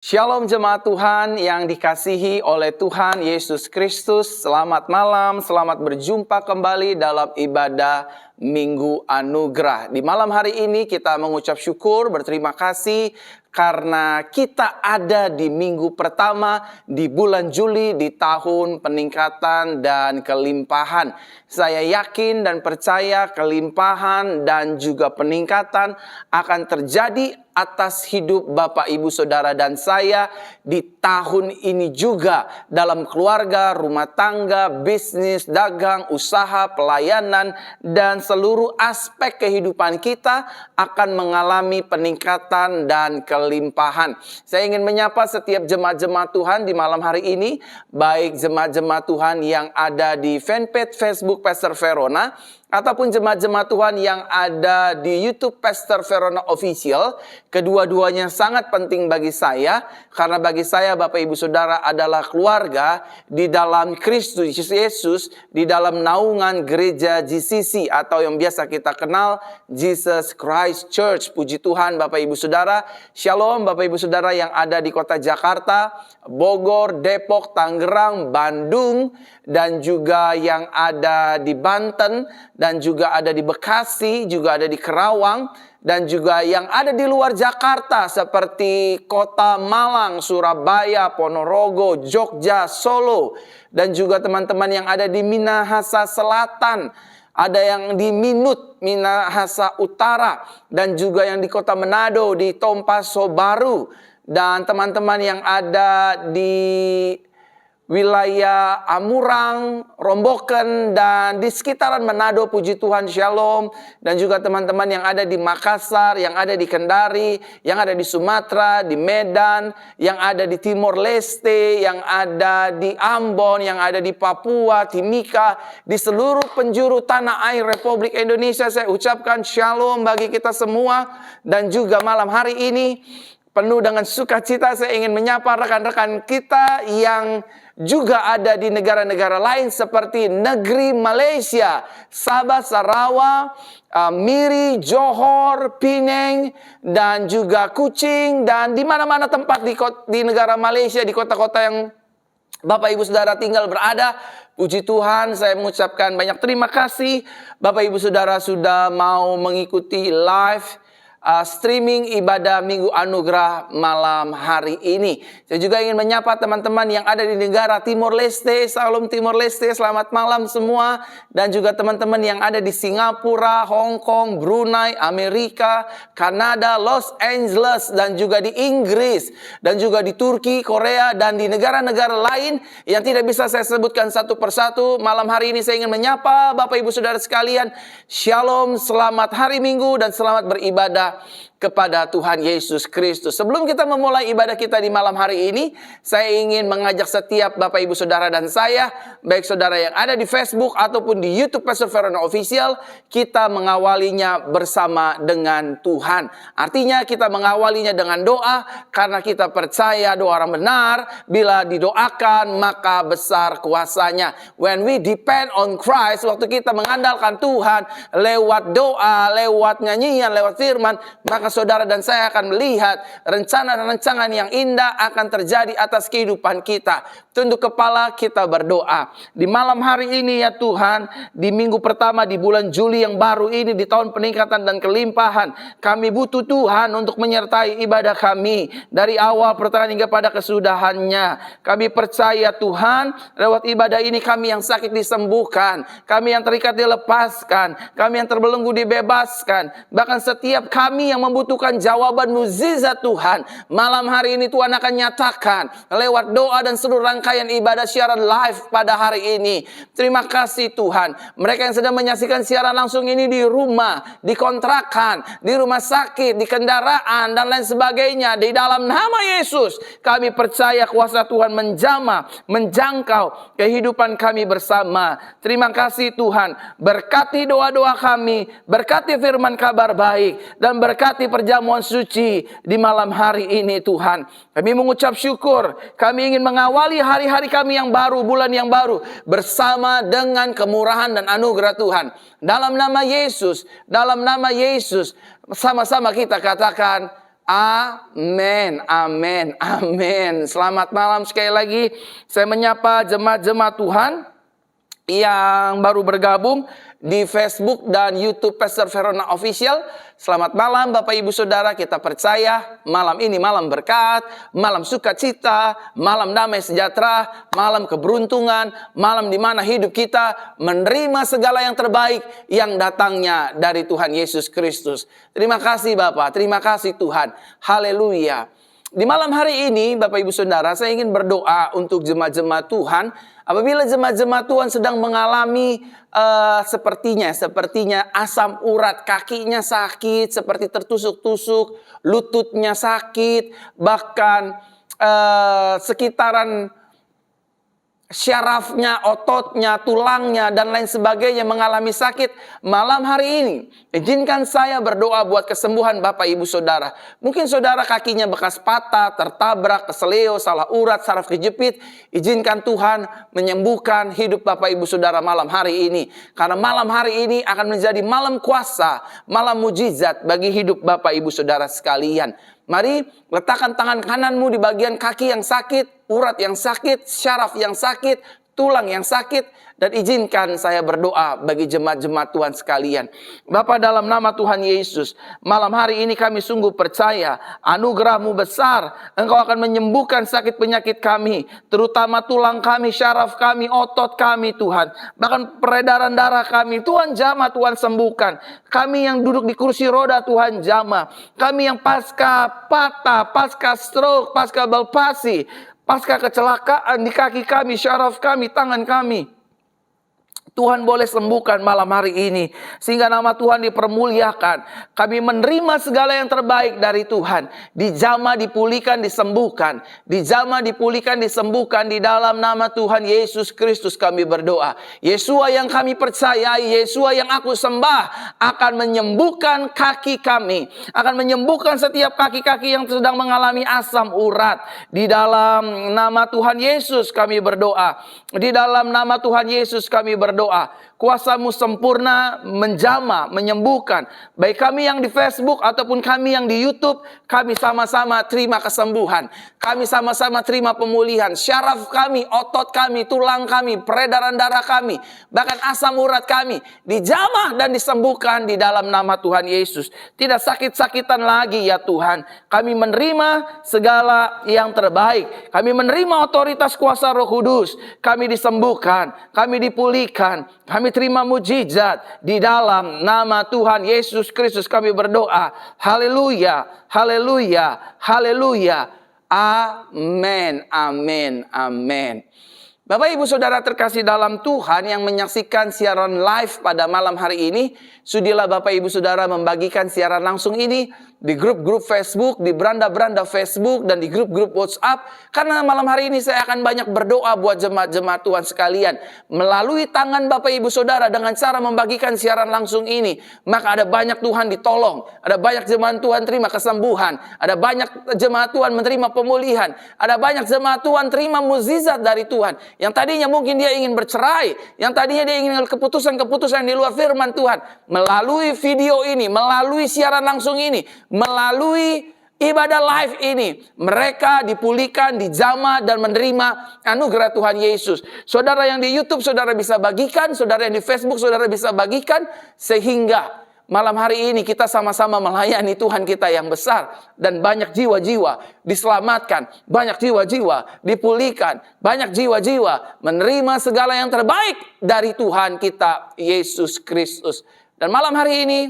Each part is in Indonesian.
Shalom jemaat Tuhan yang dikasihi oleh Tuhan Yesus Kristus. Selamat malam, selamat berjumpa kembali dalam ibadah Minggu Anugerah. Di malam hari ini kita mengucap syukur, berterima kasih karena kita ada di minggu pertama di bulan Juli di tahun peningkatan dan kelimpahan. Saya yakin dan percaya kelimpahan dan juga peningkatan akan terjadi atas hidup Bapak, Ibu, Saudara, dan saya di tahun ini juga dalam keluarga, rumah tangga, bisnis, dagang, usaha, pelayanan, dan seluruh aspek kehidupan kita akan mengalami peningkatan dan kelimpahan. Saya ingin menyapa setiap jemaat-jemaat Tuhan di malam hari ini, baik jemaat-jemaat Tuhan yang ada di fanpage Facebook Pastor Verona, ataupun jemaat-jemaat Tuhan yang ada di YouTube Pastor Verona Official. Kedua-duanya sangat penting bagi saya, karena bagi saya Bapak Ibu Saudara adalah keluarga di dalam Kristus Yesus, di dalam naungan gereja GCC atau yang biasa kita kenal Jesus Christ Church. Puji Tuhan Bapak Ibu Saudara. Shalom Bapak Ibu Saudara yang ada di kota Jakarta, Bogor, Depok, Tangerang, Bandung, dan juga yang ada di Banten, dan juga ada di Bekasi, juga ada di Kerawang, dan juga yang ada di luar Jakarta seperti kota Malang, Surabaya, Ponorogo, Jogja, Solo, dan juga teman-teman yang ada di Minahasa Selatan, ada yang di Minahasa Utara, dan juga yang di kota Manado, di Tompaso Baru, dan teman-teman yang ada di wilayah Amurang, Romboken, dan di sekitaran Manado, puji Tuhan, shalom. Dan juga teman-teman yang ada di Makassar, yang ada di Kendari, yang ada di Sumatera, di Medan, yang ada di Timor Leste, yang ada di Ambon, yang ada di Papua, Timika, di seluruh penjuru tanah air Republik Indonesia. Saya ucapkan shalom bagi kita semua. Dan juga malam hari ini penuh dengan sukacita saya ingin menyapa rekan-rekan kita yang juga ada di negara-negara lain seperti negeri Malaysia, Sabah, Sarawak, Miri, Johor, Penang, dan juga Kuching, dan di mana-mana tempat di negara Malaysia, di kota-kota yang Bapak Ibu Saudara tinggal berada. Puji Tuhan, saya mengucapkan banyak terima kasih Bapak Ibu Saudara sudah mau mengikuti live streaming ibadah Minggu Anugerah malam hari ini. Saya juga ingin menyapa teman-teman yang ada di negara Timor Leste. Salam Timor Leste, selamat malam semua. Dan juga teman-teman yang ada di Singapura, Hong Kong, Brunei, Amerika, Kanada, Los Angeles, dan juga di Inggris, dan juga di Turki, Korea, dan di negara-negara lain yang tidak bisa saya sebutkan satu persatu. Malam hari ini saya ingin menyapa Bapak Ibu Saudara sekalian. Shalom, selamat hari Minggu dan selamat beribadah kepada Tuhan Yesus Kristus. Sebelum kita memulai ibadah kita di malam hari ini, saya ingin mengajak setiap Bapak Ibu Saudara dan saya, baik saudara yang ada di Facebook ataupun di YouTube Pastor Verona Official, kita mengawalinya bersama dengan Tuhan. Artinya kita mengawalinya dengan doa, karena kita percaya doa orang benar bila didoakan maka besar kuasanya. When we depend on Christ, waktu kita mengandalkan Tuhan lewat doa, lewat nyanyian, lewat firman, maka saudara dan saya akan melihat rencana dan rancangan yang indah akan terjadi atas kehidupan kita. Tunduk kepala, kita berdoa. Di malam hari ini ya Tuhan, di minggu pertama di bulan Juli yang baru ini, di tahun peningkatan dan kelimpahan, kami butuh Tuhan untuk menyertai ibadah kami dari awal pertengahan hingga pada kesudahannya. Kami percaya Tuhan, lewat ibadah ini kami yang sakit disembuhkan, kami yang terikat dilepaskan, kami yang terbelenggu dibebaskan. Bahkan setiap kami yang membutuhkan jawaban mukjizat Tuhan, malam hari ini Tuhan akan nyatakan lewat doa dan seluruh rangkaian ibadah siaran live pada hari ini. Terima kasih Tuhan. Mereka yang sedang menyaksikan siaran langsung ini di rumah, di kontrakan, di rumah sakit, di kendaraan, dan lain sebagainya, di dalam nama Yesus kami percaya kuasa Tuhan menjamah, menjangkau kehidupan kami bersama. Terima kasih Tuhan. Berkati doa-doa kami, berkati firman kabar baik, dan berkati perjamuan suci di malam hari ini Tuhan. Kami mengucap syukur. Kami ingin mengawali hari-hari kami yang baru, bulan yang baru, bersama dengan kemurahan dan anugerah Tuhan. Dalam nama Yesus, sama-sama kita katakan Amin, amin, amin. Selamat malam sekali lagi. Saya menyapa jemaat-jemaat Tuhan yang baru bergabung di Facebook dan YouTube Pastor Verona Official. Selamat malam Bapak Ibu Saudara, kita percaya malam ini malam berkat, malam sukacita, malam damai sejahtera, malam keberuntungan, malam di mana hidup kita menerima segala yang terbaik yang datangnya dari Tuhan Yesus Kristus. Terima kasih Bapak, terima kasih Tuhan. Haleluya. Di malam hari ini Bapak Ibu Saudara, saya ingin berdoa untuk jemaat-jemaat Tuhan. Apabila jemaat-jemaat Tuhan sedang mengalami sepertinya asam urat, kakinya sakit, seperti tertusuk-tusuk, lututnya sakit, bahkan sekitaran syarafnya, ototnya, tulangnya, dan lain sebagainya mengalami sakit. Malam hari ini, izinkan saya berdoa buat kesembuhan Bapak Ibu Saudara. Mungkin saudara kakinya bekas patah, tertabrak, keseleo, salah urat, saraf kejepit. Izinkan Tuhan menyembuhkan hidup Bapak Ibu Saudara malam hari ini. Karena malam hari ini akan menjadi malam kuasa, malam mujizat bagi hidup Bapak Ibu Saudara sekalian. Mari letakkan tangan kananmu di bagian kaki yang sakit, urat yang sakit, syaraf yang sakit, tulang yang sakit, dan izinkan saya berdoa bagi jemaat-jemaat Tuhan sekalian. Bapa, dalam nama Tuhan Yesus, malam hari ini kami sungguh percaya anugerah-Mu besar. Engkau akan menyembuhkan sakit penyakit kami, terutama tulang kami, syaraf kami, otot kami Tuhan. Bahkan peredaran darah kami, Tuhan jamah, Tuhan sembuhkan. Kami yang duduk di kursi roda, Tuhan jamah. Kami yang pasca patah, pasca stroke, pasca balpasi, pasca kecelakaan di kaki kami, syaraf kami, tangan kami, Tuhan boleh sembuhkan malam hari ini. Sehingga nama Tuhan dipermuliakan. Kami menerima segala yang terbaik dari Tuhan. Dijamah, dipulihkan, disembuhkan. Dijamah, dipulihkan, disembuhkan. Di dalam nama Tuhan Yesus Kristus kami berdoa. Yesua yang kami percayai, Yesua yang aku sembah, akan menyembuhkan kaki kami. Akan menyembuhkan setiap kaki-kaki yang sedang mengalami asam urat. Di dalam nama Tuhan Yesus kami berdoa. Di dalam nama Tuhan Yesus kami berdoa. Kuasa-Mu sempurna menjamah, menyembuhkan. Baik kami yang di Facebook ataupun kami yang di YouTube, kami sama-sama terima kesembuhan. Kami sama-sama terima pemulihan. Syaraf kami, otot kami, tulang kami, peredaran darah kami, bahkan asam urat kami dijamah dan disembuhkan di dalam nama Tuhan Yesus. Tidak sakit-sakitan lagi ya Tuhan. Kami menerima segala yang terbaik. Kami menerima otoritas kuasa Roh Kudus. Kami disembuhkan, kami dipulihkan, kami terima mujizat di dalam nama Tuhan Yesus Kristus kami berdoa. Haleluya, haleluya, haleluya. Amin, amin, amin. Bapak Ibu Saudara terkasih dalam Tuhan yang menyaksikan siaran live pada malam hari ini, sudilah Bapak Ibu Saudara membagikan siaran langsung ini di grup-grup Facebook, di beranda-beranda Facebook, dan di grup-grup WhatsApp. Karena malam hari ini saya akan banyak berdoa buat jemaat-jemaat Tuhan sekalian. Melalui tangan Bapak Ibu Saudara dengan cara membagikan siaran langsung ini, maka ada banyak Tuhan ditolong. Ada banyak jemaat Tuhan terima kesembuhan. Ada banyak jemaat Tuhan menerima pemulihan. Ada banyak jemaat Tuhan terima mukjizat dari Tuhan. Yang tadinya mungkin dia ingin bercerai, yang tadinya dia ingin keputusan-keputusan di luar firman Tuhan. Melalui video ini, melalui siaran langsung ini, melalui ibadah live ini, mereka dipulihkan, dijamah, dan menerima anugerah Tuhan Yesus. Saudara yang di YouTube, saudara bisa bagikan. Saudara yang di Facebook, saudara bisa bagikan. Sehingga malam hari ini kita sama-sama melayani Tuhan kita yang besar. Dan banyak jiwa-jiwa diselamatkan. Banyak jiwa-jiwa dipulihkan. Banyak jiwa-jiwa menerima segala yang terbaik dari Tuhan kita, Yesus Kristus. Dan malam hari ini,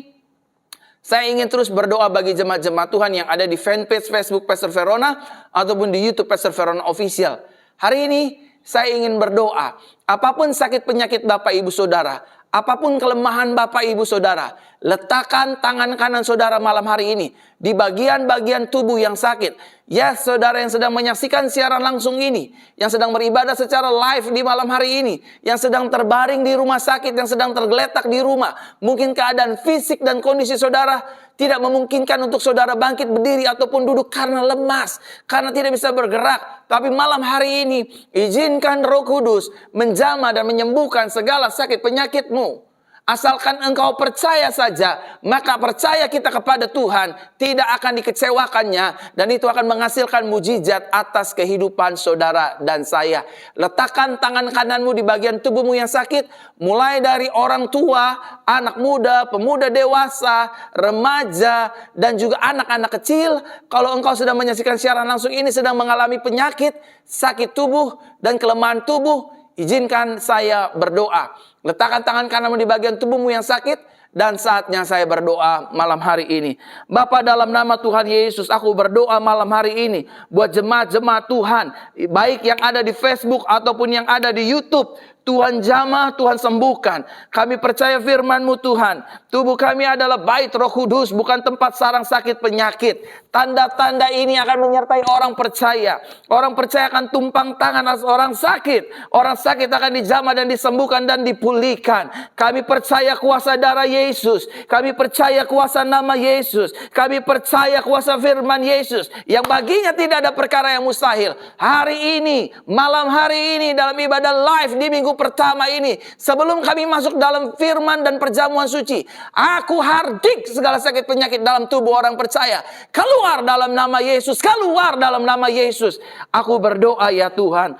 saya ingin terus berdoa bagi jemaat-jemaat Tuhan yang ada di fanpage Facebook Pastor Verona ataupun di YouTube Pastor Verona Official. Hari ini saya ingin berdoa, apapun sakit penyakit Bapak Ibu Saudara, apapun kelemahan Bapak Ibu Saudara, letakkan tangan kanan saudara malam hari ini di bagian-bagian tubuh yang sakit. Ya, saudara yang sedang menyaksikan siaran langsung ini, yang sedang beribadah secara live di malam hari ini, yang sedang terbaring di rumah sakit, yang sedang tergeletak di rumah. Mungkin keadaan fisik dan kondisi saudara tidak memungkinkan untuk saudara bangkit berdiri ataupun duduk karena lemas, karena tidak bisa bergerak. Tapi malam hari ini, izinkan Roh Kudus menjamah dan menyembuhkan segala sakit penyakitmu. Asalkan engkau percaya saja, maka percaya kita kepada Tuhan tidak akan dikecewakannya, dan itu akan menghasilkan mujizat atas kehidupan saudara dan saya. Letakkan tangan kananmu di bagian tubuhmu yang sakit, mulai dari orang tua, anak muda, pemuda dewasa, remaja, dan juga anak-anak kecil. Kalau engkau sedang menyaksikan siaran langsung ini sedang mengalami penyakit, sakit tubuh, dan kelemahan tubuh, izinkan saya berdoa. Letakkan tangan kananmu di bagian tubuhmu yang sakit, dan saatnya saya berdoa malam hari ini. Bapa, dalam nama Tuhan Yesus, aku berdoa malam hari ini buat jemaat-jemaat Tuhan, baik yang ada di Facebook ataupun yang ada di YouTube. Tuhan jamah, Tuhan sembuhkan. Kami percaya firman-Mu Tuhan. Tubuh kami adalah bait Roh Kudus, bukan tempat sarang sakit penyakit. Tanda-tanda ini akan menyertai orang percaya. Orang percaya akan tumpang tangan atas orang sakit. Orang sakit akan dijamah dan disembuhkan dan dipulihkan. Kami percaya kuasa darah Yesus. Kami percaya kuasa nama Yesus. Kami percaya kuasa firman Yesus, yang baginya tidak ada perkara yang mustahil. Hari ini, malam hari ini, dalam ibadah live di minggu pertama ini, sebelum kami masuk dalam firman dan perjamuan suci, aku hardik segala sakit penyakit dalam tubuh orang percaya. Keluar dalam nama Yesus, keluar dalam nama Yesus. Aku berdoa ya Tuhan.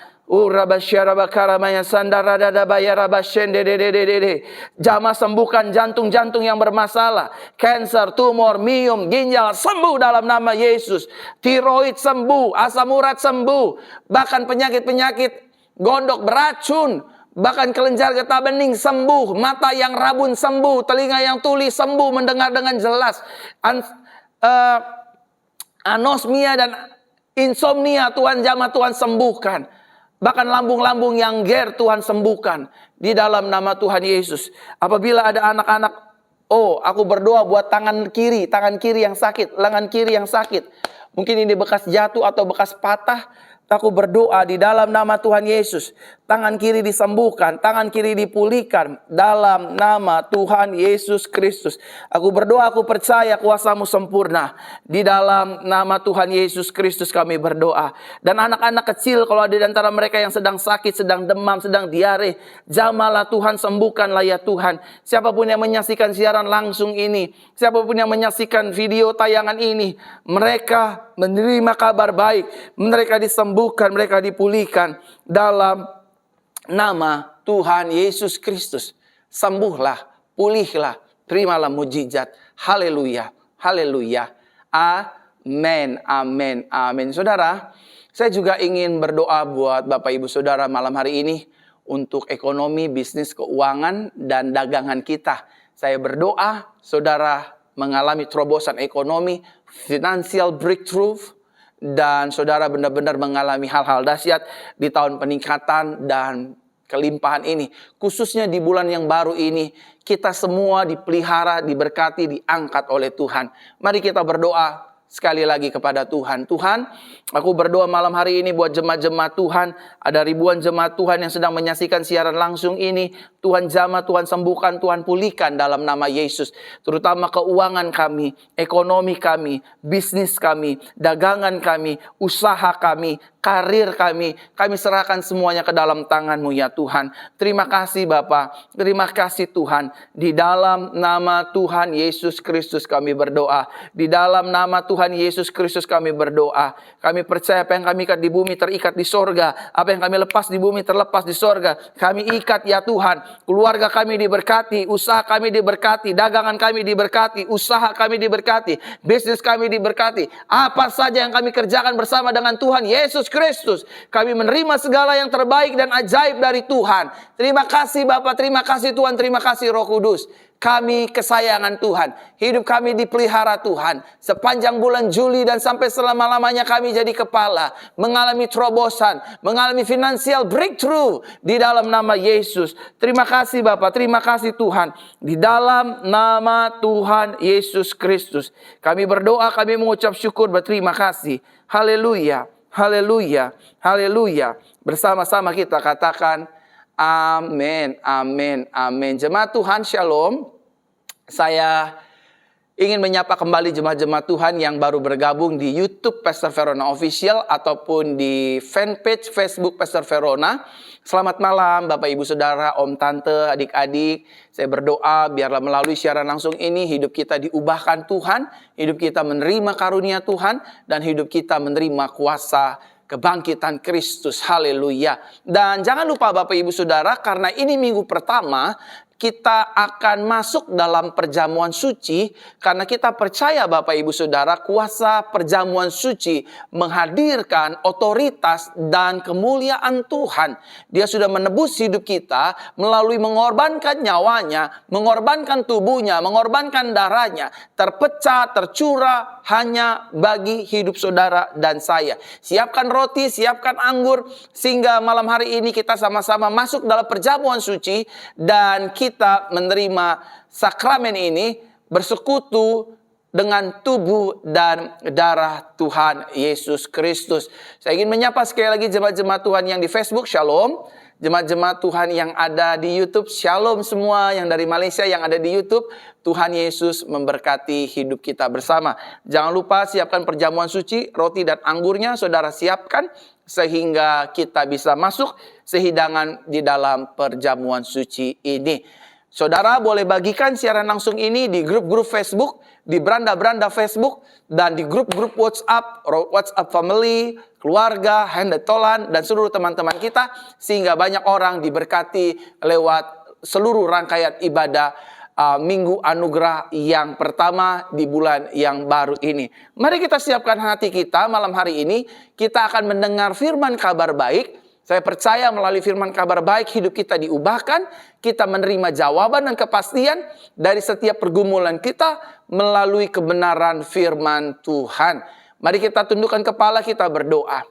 Jamah sembuhkan jantung-jantung yang bermasalah, kanker, tumor, miom, ginjal sembuh dalam nama Yesus. Tiroid sembuh, asam urat sembuh, bahkan penyakit-penyakit gondok beracun, bahkan kelenjar getah bening sembuh, mata yang rabun sembuh, telinga yang tuli sembuh, mendengar dengan jelas. Anosmia dan insomnia Tuhan jamah, Tuhan sembuhkan. Bahkan lambung-lambung yang ger Tuhan sembuhkan di dalam nama Tuhan Yesus. Apabila ada anak-anak, aku berdoa buat tangan kiri yang sakit, lengan kiri yang sakit. Mungkin ini bekas jatuh atau bekas patah. Aku berdoa di dalam nama Tuhan Yesus, tangan kiri disembuhkan, tangan kiri dipulihkan dalam nama Tuhan Yesus Kristus. Aku berdoa, aku percaya kuasa-Mu sempurna. Di dalam nama Tuhan Yesus Kristus kami berdoa. Dan anak-anak kecil, kalau ada di antara mereka yang sedang sakit, sedang demam, sedang diare, jamahlah Tuhan, sembuhkanlah ya Tuhan. Siapapun yang menyaksikan siaran langsung ini, siapapun yang menyaksikan video tayangan ini, mereka menerima kabar baik, mereka disembuhkan, mereka dipulihkan dalam nama Tuhan Yesus Kristus. Sembuhlah, pulihlah, terimalah mujizat. Haleluya, haleluya. Amin, amin, amin. Saudara, saya juga ingin berdoa buat Bapak Ibu Saudara malam hari ini untuk ekonomi, bisnis, keuangan, dan dagangan kita. Saya berdoa saudara mengalami terobosan ekonomi, financial breakthrough, dan saudara benar-benar mengalami hal-hal dahsyat di tahun peningkatan dan kelimpahan ini. Khususnya di bulan yang baru ini, kita semua dipelihara, diberkati, diangkat oleh Tuhan. Mari kita berdoa sekali lagi kepada Tuhan. Tuhan, aku berdoa malam hari ini buat jemaat-jemaat Tuhan. Ada ribuan jemaat Tuhan yang sedang menyaksikan siaran langsung ini. Tuhan jamah, Tuhan sembuhkan, Tuhan pulihkan dalam nama Yesus. Terutama keuangan kami, ekonomi kami, bisnis kami, dagangan kami, usaha kami, karir kami serahkan semuanya ke dalam tangan-Mu ya Tuhan. Terima kasih Bapa, terima kasih Tuhan. Di dalam nama Tuhan Yesus Kristus kami berdoa. Di dalam nama Tuhan Yesus Kristus kami berdoa. Kami percaya apa yang kami ikat di bumi terikat di sorga. Apa yang kami lepas di bumi terlepas di sorga. Kami ikat ya Tuhan. Keluarga kami diberkati, usaha kami diberkati, dagangan kami diberkati, usaha kami diberkati, bisnis kami diberkati. Apa saja yang kami kerjakan bersama dengan Tuhan Yesus Kristus, kami menerima segala yang terbaik dan ajaib dari Tuhan. Terima kasih Bapa, terima kasih Tuhan, terima kasih Roh Kudus. Kami kesayangan Tuhan, hidup kami dipelihara Tuhan. Sepanjang bulan Juli dan sampai selama-lamanya kami jadi kepala, mengalami terobosan, mengalami financial breakthrough di dalam nama Yesus. Terima kasih Bapa, terima kasih Tuhan. Di dalam nama Tuhan Yesus Kristus kami berdoa, kami mengucap syukur, berterima kasih. Haleluya, haleluya, haleluya. Bersama-sama kita katakan amin, amin, amin. Jemaat Tuhan, shalom. Saya ingin menyapa kembali jemaat-jemaat Tuhan yang baru bergabung di YouTube Pastor Verona Official ataupun di fanpage Facebook Pastor Verona. Selamat malam Bapak Ibu Saudara, Om Tante, adik-adik. Saya berdoa biarlah melalui siaran langsung ini hidup kita diubahkan Tuhan, hidup kita menerima karunia Tuhan, dan hidup kita menerima kuasa kebangkitan Kristus. Haleluya. Dan jangan lupa Bapak Ibu Saudara, karena ini minggu pertama, kita akan masuk dalam perjamuan suci karena kita percaya Bapak Ibu Saudara, kuasa perjamuan suci menghadirkan otoritas dan kemuliaan Tuhan. Dia sudah menebus hidup kita melalui mengorbankan nyawanya, mengorbankan tubuhnya, mengorbankan darahnya, terpecah, tercurah hanya bagi hidup saudara dan saya. Siapkan roti, siapkan anggur, sehingga malam hari ini kita sama-sama masuk dalam perjamuan suci dan kita menerima sakramen ini, bersekutu dengan tubuh dan darah Tuhan Yesus Kristus. Saya ingin menyapa sekali lagi jemaat-jemaat Tuhan yang di Facebook, Shalom. Jemaat-jemaat Tuhan yang ada di YouTube, Shalom semua. Yang dari Malaysia yang ada di YouTube, Tuhan Yesus memberkati hidup kita bersama. Jangan lupa siapkan perjamuan suci, roti dan anggurnya saudara siapkan, sehingga kita bisa masuk sehidangan di dalam perjamuan suci ini. Saudara boleh bagikan siaran langsung ini di grup-grup Facebook, di beranda-beranda Facebook, dan di grup-grup WhatsApp, WhatsApp family, keluarga, handetolan, dan seluruh teman-teman kita, sehingga banyak orang diberkati lewat seluruh rangkaian ibadah Minggu Anugerah yang pertama di bulan yang baru ini. Mari kita siapkan hati kita malam hari ini, kita akan mendengar firman kabar baik. Saya percaya melalui firman kabar baik hidup kita diubahkan, kita menerima jawaban dan kepastian dari setiap pergumulan kita melalui kebenaran firman Tuhan. Mari kita tundukkan kepala, kita berdoa.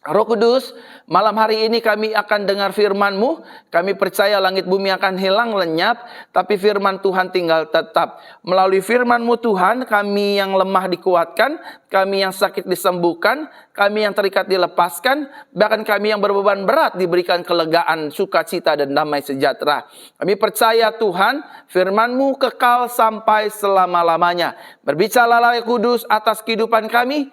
Roh Kudus, malam hari ini kami akan dengar firman-Mu. Kami percaya langit bumi akan hilang lenyap, tapi firman Tuhan tinggal tetap. Melalui firman-Mu Tuhan, kami yang lemah dikuatkan, kami yang sakit disembuhkan, kami yang terikat dilepaskan, bahkan kami yang berbeban berat diberikan kelegaan, sukacita, dan damai sejahtera. Kami percaya Tuhan, firman-Mu kekal sampai selama-lamanya. Berbicaralah Kudus atas kehidupan kami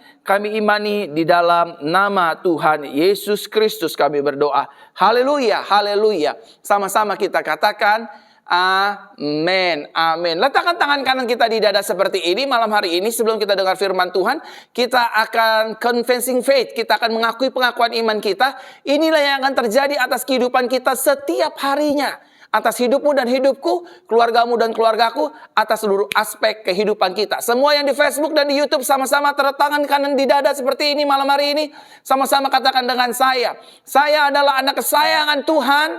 imani di dalam nama Tuhan Yesus Kristus kami berdoa. Haleluya, haleluya. Sama-sama kita katakan, amin, amin. Letakkan tangan kanan kita di dada seperti ini malam hari ini. Sebelum kita dengar firman Tuhan, kita akan confessing faith. Kita akan mengakui pengakuan iman kita. Inilah yang akan terjadi atas kehidupan kita setiap harinya. Atas hidupmu dan hidupku, keluargamu dan keluargaku, atas seluruh aspek kehidupan kita. Semua yang di Facebook dan di YouTube sama-sama tangan kanan di dada seperti ini malam hari ini. Sama-sama katakan dengan saya. Saya adalah anak kesayangan Tuhan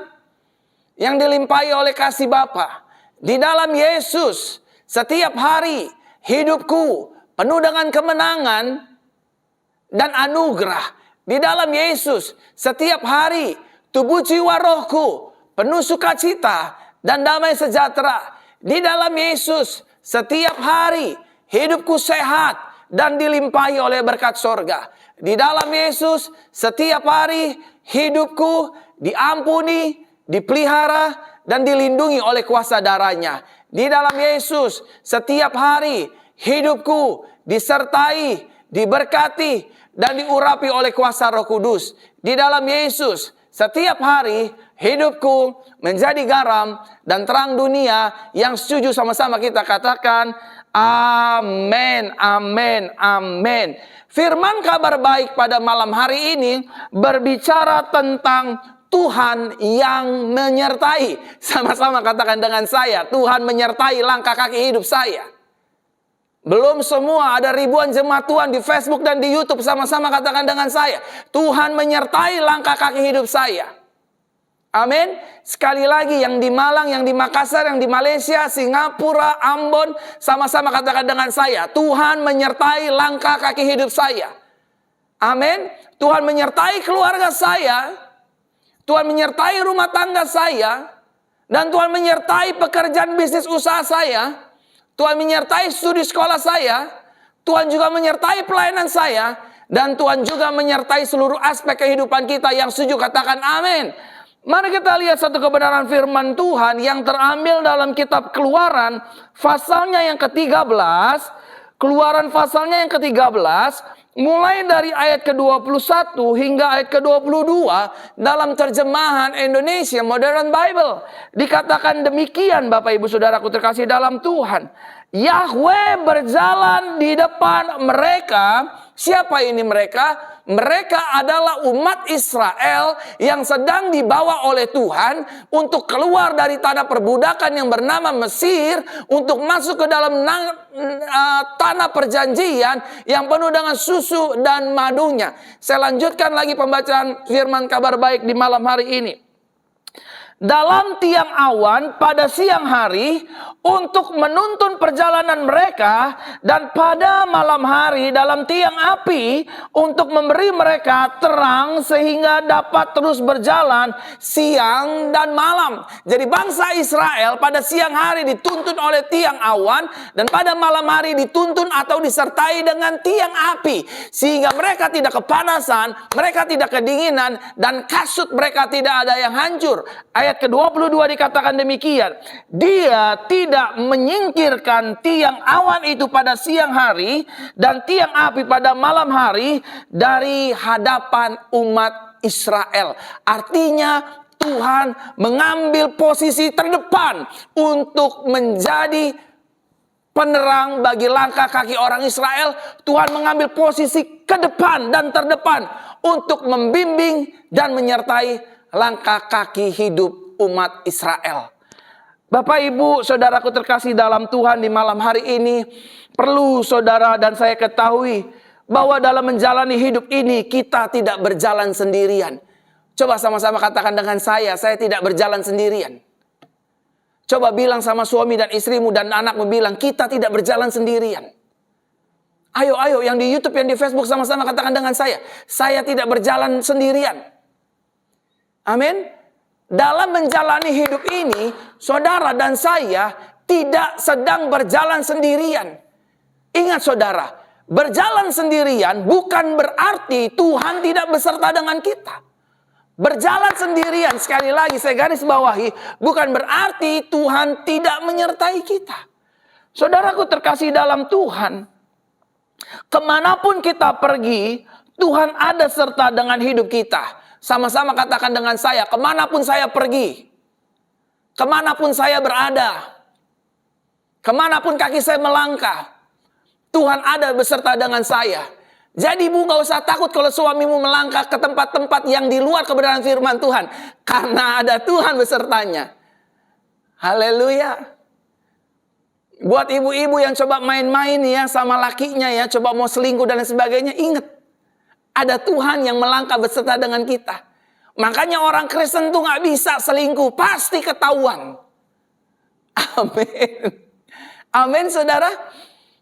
yang dilimpahi oleh kasih Bapa. Di dalam Yesus, setiap hari hidupku penuh dengan kemenangan dan anugerah. Di dalam Yesus, setiap hari tubuh jiwa rohku penuh sukacita dan damai sejahtera. Di dalam Yesus, setiap hari hidupku sehat dan dilimpahi oleh berkat sorga. Di dalam Yesus, setiap hari hidupku diampuni, dipelihara, dan dilindungi oleh kuasa darahnya. Di dalam Yesus, setiap hari hidupku disertai, diberkati, dan diurapi oleh kuasa Roh Kudus. Di dalam Yesus, setiap hari hidupku menjadi garam dan terang dunia. Yang setuju sama-sama kita katakan amin, amin, amin. Firman kabar baik pada malam hari ini berbicara tentang Tuhan yang menyertai. Sama-sama katakan dengan saya, Tuhan menyertai langkah kaki hidup saya. Belum semua, ada ribuan jemaat Tuhan di Facebook dan di YouTube. Sama-sama katakan dengan saya, Tuhan menyertai langkah kaki hidup saya. Amin. Sekali lagi, yang di Malang, yang di Makassar, yang di Malaysia, Singapura, Ambon, sama-sama katakan dengan saya, Tuhan menyertai langkah kaki hidup saya. Amin. Tuhan menyertai keluarga saya, Tuhan menyertai rumah tangga saya, dan Tuhan menyertai pekerjaan bisnis usaha saya. Tuhan menyertai studi sekolah saya, Tuhan juga menyertai pelayanan saya, dan Tuhan juga menyertai seluruh aspek kehidupan kita. Yang setuju katakan amin. Mari kita lihat satu kebenaran firman Tuhan yang terambil dalam kitab Keluaran pasalnya yang ke-13. Keluaran pasalnya yang ke-13 mulai dari ayat ke-21 hingga ayat ke-22 dalam terjemahan Indonesia Modern Bible. Dikatakan demikian, Bapak Ibu Saudaraku terkasih dalam Tuhan. Yahweh berjalan di depan mereka. Siapa ini mereka? Mereka adalah umat Israel yang sedang dibawa oleh Tuhan untuk keluar dari tanah perbudakan yang bernama Mesir, untuk masuk ke dalam tanah perjanjian yang penuh dengan susu dan madunya. Saya lanjutkan lagi pembacaan firman kabar baik di malam hari ini. Dalam tiang awan pada siang hari untuk menuntun perjalanan mereka, dan pada malam hari dalam tiang api untuk memberi mereka terang sehingga dapat terus berjalan siang dan malam. Jadi bangsa Israel pada siang hari dituntun oleh tiang awan, dan pada malam hari dituntun atau disertai dengan tiang api, sehingga mereka tidak kepanasan, mereka tidak kedinginan, dan kasut mereka tidak ada yang hancur. Ayat ke-22 dikatakan demikian. Dia tidak menyingkirkan tiang awan itu pada siang hari dan tiang api pada malam hari dari hadapan umat Israel. Artinya Tuhan mengambil posisi terdepan untuk menjadi penerang bagi langkah kaki orang Israel. Tuhan mengambil posisi ke depan dan terdepan untuk membimbing dan menyertai langkah kaki hidup umat Israel. Bapak Ibu Saudaraku terkasih dalam Tuhan, di malam hari ini perlu saudara dan saya ketahui bahwa dalam menjalani hidup ini kita tidak berjalan sendirian. Coba sama-sama katakan dengan saya tidak berjalan sendirian. Coba bilang sama suami dan istrimu dan anakmu, bilang kita tidak berjalan sendirian. Ayo yang di YouTube, yang di Facebook, sama-sama katakan dengan saya tidak berjalan sendirian. Amin. Dalam menjalani hidup ini, saudara dan saya tidak sedang berjalan sendirian. Ingat saudara, berjalan sendirian bukan berarti Tuhan tidak beserta dengan kita. Berjalan sendirian, sekali lagi saya garis bawahi, bukan berarti Tuhan tidak menyertai kita. Saudaraku terkasih dalam Tuhan, kemanapun kita pergi, Tuhan ada serta dengan hidup kita. Sama-sama katakan dengan saya, kemanapun saya pergi, kemanapun saya berada, kemanapun kaki saya melangkah, Tuhan ada beserta dengan saya. Jadi ibu gak usah takut kalau suamimu melangkah ke tempat-tempat yang di luar kebenaran firman Tuhan, karena ada Tuhan besertanya. Haleluya. Buat ibu-ibu yang coba main-main ya sama lakinya ya, coba mau selingkuh dan sebagainya, ingat. Ada Tuhan yang melangkah beserta dengan kita. Makanya orang Kristen tuh gak bisa selingkuh. Pasti ketahuan. Amin. Amin saudara.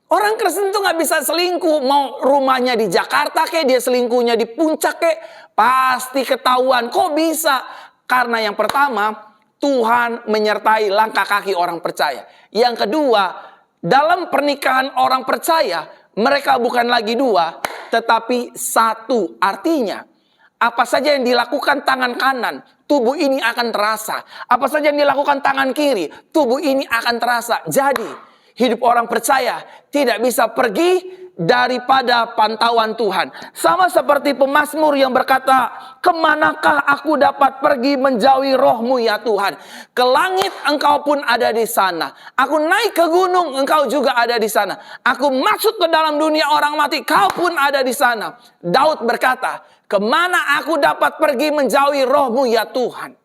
Orang Kristen tuh gak bisa selingkuh. Mau rumahnya di Jakarta kek, dia selingkuhnya di Puncak kek, pasti ketahuan. Kok bisa? Karena yang pertama, Tuhan menyertai langkah kaki orang percaya. Yang kedua, dalam pernikahan orang percaya, mereka bukan lagi dua, tetapi satu. Artinya, apa saja yang dilakukan tangan kanan, tubuh ini akan terasa. Apa saja yang dilakukan tangan kiri, tubuh ini akan terasa. Jadi, hidup orang percaya tidak bisa pergi daripada pantauan Tuhan. Sama seperti pemazmur yang berkata, kemanakah aku dapat pergi menjauhi roh-Mu ya Tuhan? Ke langit engkau pun ada di sana. Aku naik ke gunung, engkau juga ada di sana. Aku masuk ke dalam dunia orang mati, kau pun ada di sana. Daud berkata, kemana aku dapat pergi menjauhi roh-Mu ya Tuhan?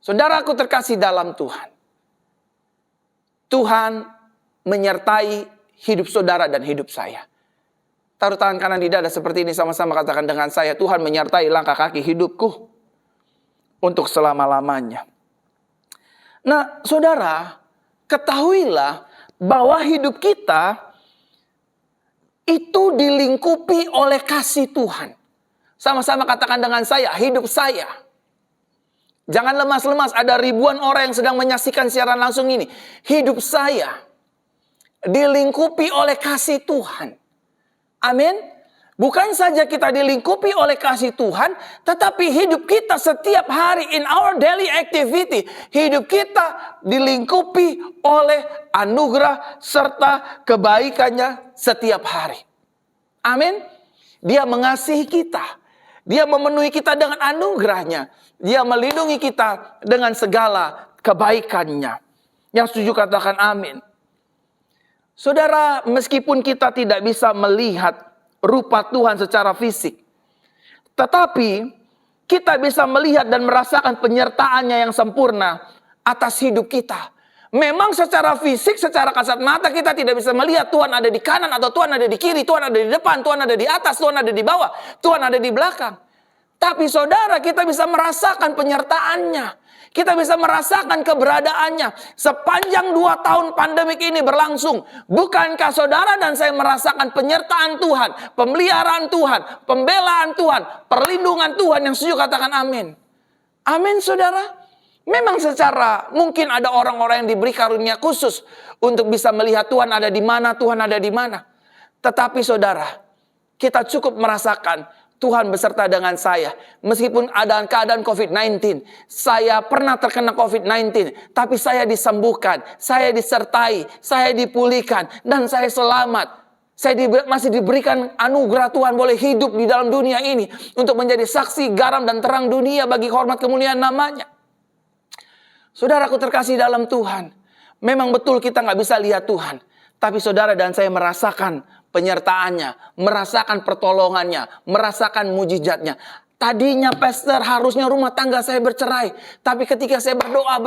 Saudaraku terkasih dalam Tuhan, Tuhan menyertai hidup saudara dan hidup saya. Taruh tangan kanan di dada seperti ini, sama-sama katakan dengan saya, Tuhan menyertai langkah kaki hidupku untuk selama-lamanya. Nah, saudara, ketahuilah bahwa hidup kita itu dilingkupi oleh kasih Tuhan. Sama-sama katakan dengan saya, hidup saya. Jangan lemas-lemas, ada ribuan orang yang sedang menyaksikan siaran langsung ini. Hidup saya dilingkupi oleh kasih Tuhan. Amin. Bukan saja kita dilingkupi oleh kasih Tuhan, tetapi hidup kita setiap hari in our daily activity, hidup kita dilingkupi oleh anugerah serta kebaikannya setiap hari. Amin. Dia mengasihi kita. Dia memenuhi kita dengan anugerahnya. Dia melindungi kita dengan segala kebaikannya. Yang setuju katakan amin. Saudara, meskipun kita tidak bisa melihat rupa Tuhan secara fisik, tetapi kita bisa melihat dan merasakan penyertaannya yang sempurna atas hidup kita. Memang secara fisik, secara kasat mata kita tidak bisa melihat Tuhan ada di kanan atau Tuhan ada di kiri, Tuhan ada di depan, Tuhan ada di atas, Tuhan ada di bawah, Tuhan ada di belakang. Tapi saudara, kita bisa merasakan penyertaannya. Kita bisa merasakan keberadaannya. Sepanjang 2 tahun pandemik ini berlangsung, bukankah saudara dan saya merasakan penyertaan Tuhan, pemeliharaan Tuhan, pembelaan Tuhan, perlindungan Tuhan? Yang setuju katakan amin. Amin saudara. Memang secara mungkin ada orang-orang yang diberi karunia khusus untuk bisa melihat Tuhan ada di mana, Tuhan ada di mana. Tetapi saudara, kita cukup merasakan Tuhan beserta dengan saya. Meskipun ada keadaan COVID-19, saya pernah terkena COVID-19, tapi saya disembuhkan, saya disertai, saya dipulihkan, dan saya selamat. Saya masih diberikan anugerah Tuhan boleh hidup di dalam dunia ini untuk menjadi saksi, garam, dan terang dunia bagi hormat kemuliaan namanya. Saudaraku terkasih dalam Tuhan, memang betul kita nggak bisa lihat Tuhan, tapi saudara dan saya merasakan penyertaannya, merasakan pertolongannya, merasakan mujizatnya. Tadinya pastor harusnya rumah tangga saya bercerai, tapi ketika saya berdoa,